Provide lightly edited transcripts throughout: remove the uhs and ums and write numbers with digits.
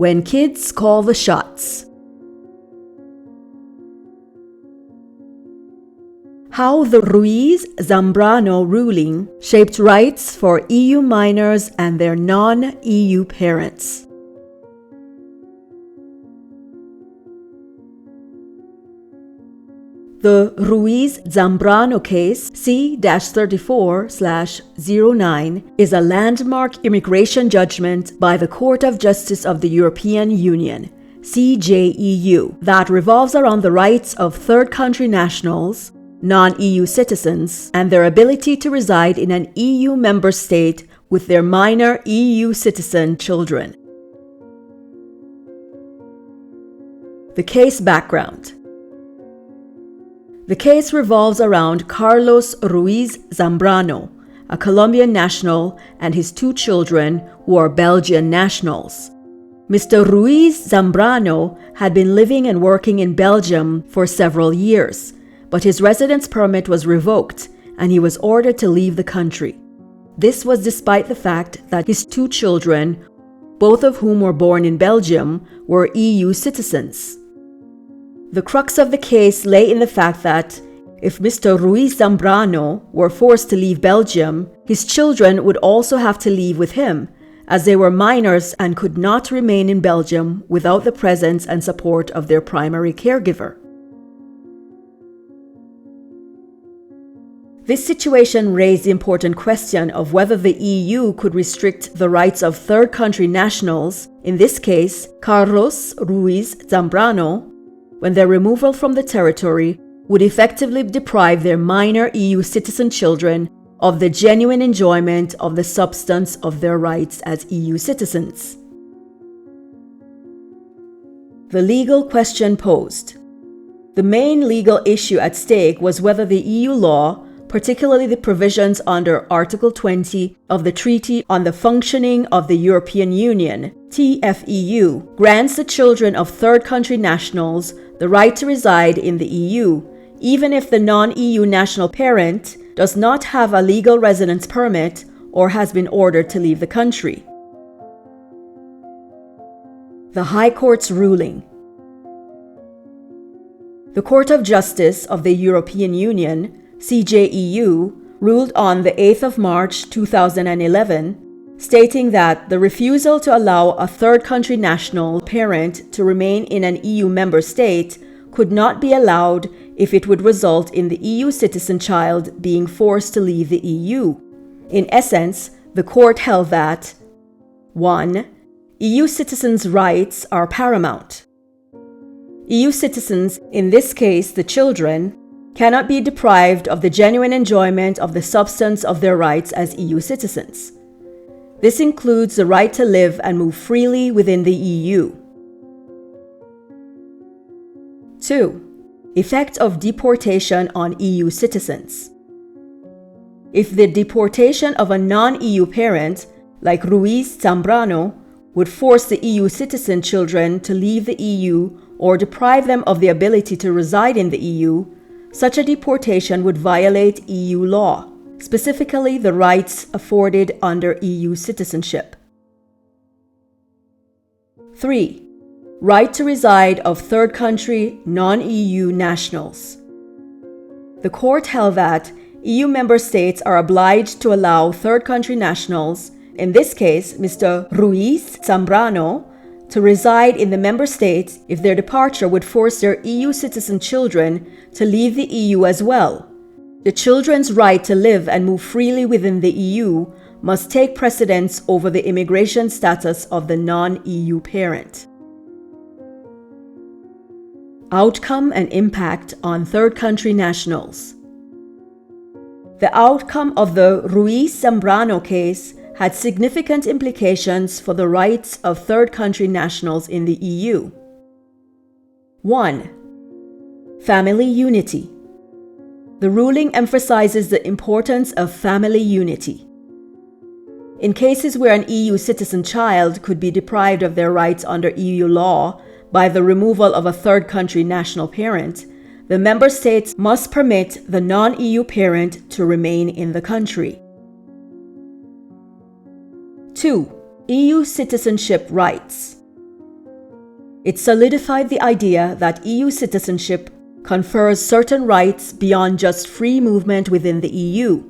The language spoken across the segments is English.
When kids call the shots. How the Ruiz Zambrano ruling shaped rights for EU minors and their non-EU parents. The Ruiz Zambrano case C-34/09 is a landmark immigration judgment by the Court of Justice of the European Union, CJEU, that revolves around the rights of third country nationals, non-EU citizens, and their ability to reside in an EU member state with their minor EU citizen children. The case background. The case revolves around Carlos Ruiz Zambrano, a Colombian national, and his two children who are Belgian nationals. Mr. Ruiz Zambrano had been living and working in Belgium for several years, but his residence permit was revoked and he was ordered to leave the country. This was despite the fact that his two children, both of whom were born in Belgium, were EU citizens. The crux of the case lay in the fact that if Mr. Ruiz Zambrano were forced to leave Belgium, his children would also have to leave with him, as they were minors and could not remain in Belgium without the presence and support of their primary caregiver. This situation raised the important question of whether the EU could restrict the rights of third country nationals, in this case Carlos Ruiz Zambrano, when their removal from the territory would effectively deprive their minor EU citizen children of the genuine enjoyment of the substance of their rights as EU citizens. The legal question posed. The main legal issue at stake was whether the EU law, particularly the provisions under Article 20 of the Treaty on the Functioning of the European Union, TFEU, grants the children of third country nationals the right to reside in the EU, even if the non-EU national parent does not have a legal residence permit or has been ordered to leave the country. The High Court's ruling. The Court of Justice of the European Union, CJEU, ruled on the 8th of March 2011, stating that the refusal to allow a third country national parent to remain in an EU member state could not be allowed if it would result in the EU citizen child being forced to leave the EU. In essence, the court held that 1. EU citizens' rights are paramount. EU citizens, in this case the children, cannot be deprived of the genuine enjoyment of the substance of their rights as EU citizens. This includes the right to live and move freely within the EU. 2. Effect of deportation on EU citizens. If the deportation of a non-EU parent, like Ruiz Zambrano, would force the EU citizen children to leave the EU or deprive them of the ability to reside in the EU, such a deportation would violate EU law, specifically the rights afforded under EU citizenship. 3. Right to reside of third country non-EU nationals. The court held that EU member states are obliged to allow third country nationals, in this case Mr. Ruiz Zambrano, to reside in the member states if their departure would force their EU citizen children to leave the EU as well. The children's right to live and move freely within the EU must take precedence over the immigration status of the non-EU parent. Outcome and impact on third country nationals. The outcome of the Ruiz Zambrano case had significant implications for the rights of third country nationals in the EU. 1. Family unity. The ruling emphasizes the importance of family unity. In cases where an EU citizen child could be deprived of their rights under EU law by the removal of a third country national parent, the member states must permit the non-EU parent to remain in the country. 2. EU citizenship rights. It solidified the idea that EU citizenship confers certain rights beyond just free movement within the EU.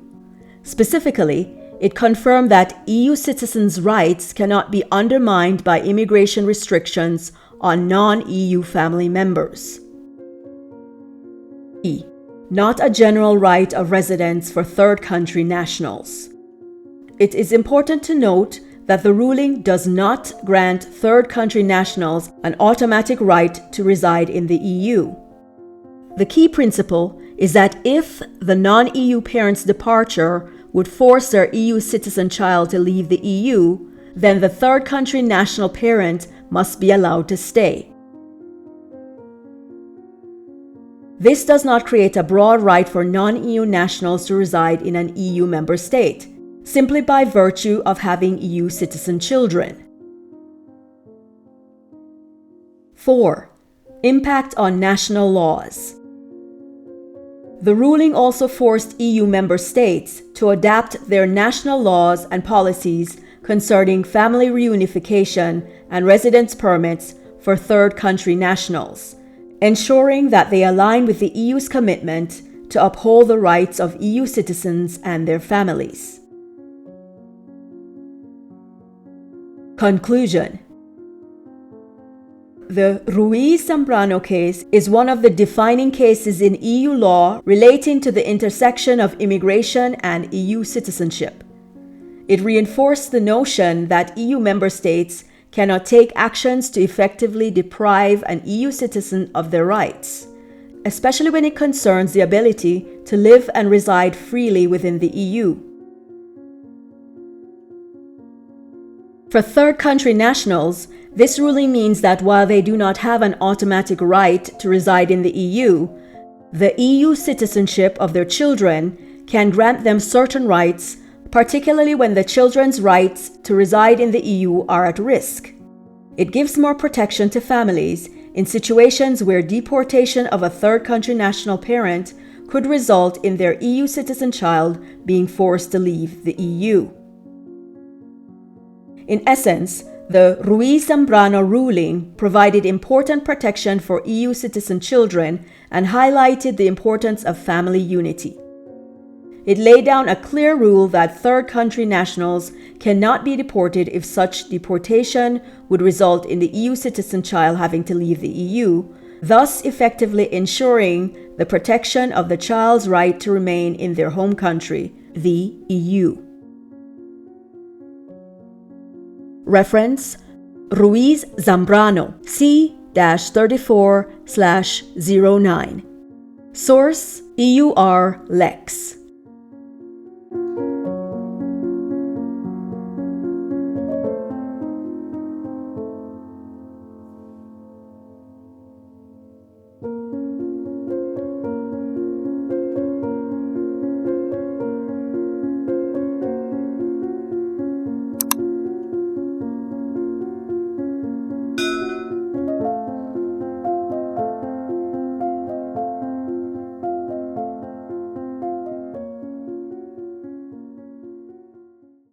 Specifically, it confirmed that EU citizens' rights cannot be undermined by immigration restrictions on non-EU family members. E. Not a general right of residence for third country nationals. It is important to note that the ruling does not grant third country nationals an automatic right to reside in the EU. The key principle is that if the non-EU parent's departure would force their EU citizen child to leave the EU, then the third country national parent must be allowed to stay. This does not create a broad right for non-EU nationals to reside in an EU member state, simply by virtue of having EU citizen children. 4. Impact on national laws. The ruling also forced EU member states to adapt their national laws and policies concerning family reunification and residence permits for third country nationals, ensuring that they align with the EU's commitment to uphold the rights of EU citizens and their families. Conclusion. The Ruiz Zambrano case is one of the defining cases in EU law relating to the intersection of immigration and EU citizenship. It reinforced the notion that EU member states cannot take actions to effectively deprive an EU citizen of their rights, especially when it concerns the ability to live and reside freely within the EU. For third country nationals, this ruling means that while they do not have an automatic right to reside in the EU citizenship of their children can grant them certain rights, particularly when the children's rights to reside in the EU are at risk. It gives more protection to families in situations where deportation of a third country national parent could result in their EU citizen child being forced to leave the EU. In essence, the Ruiz Zambrano ruling provided important protection for EU citizen children and highlighted the importance of family unity. It laid down a clear rule that third country nationals cannot be deported if such deportation would result in the EU citizen child having to leave the EU, thus effectively ensuring the protection of the child's right to remain in their home country, the EU. Reference: Ruiz Zambrano, C-34/09. Source: EUR Lex.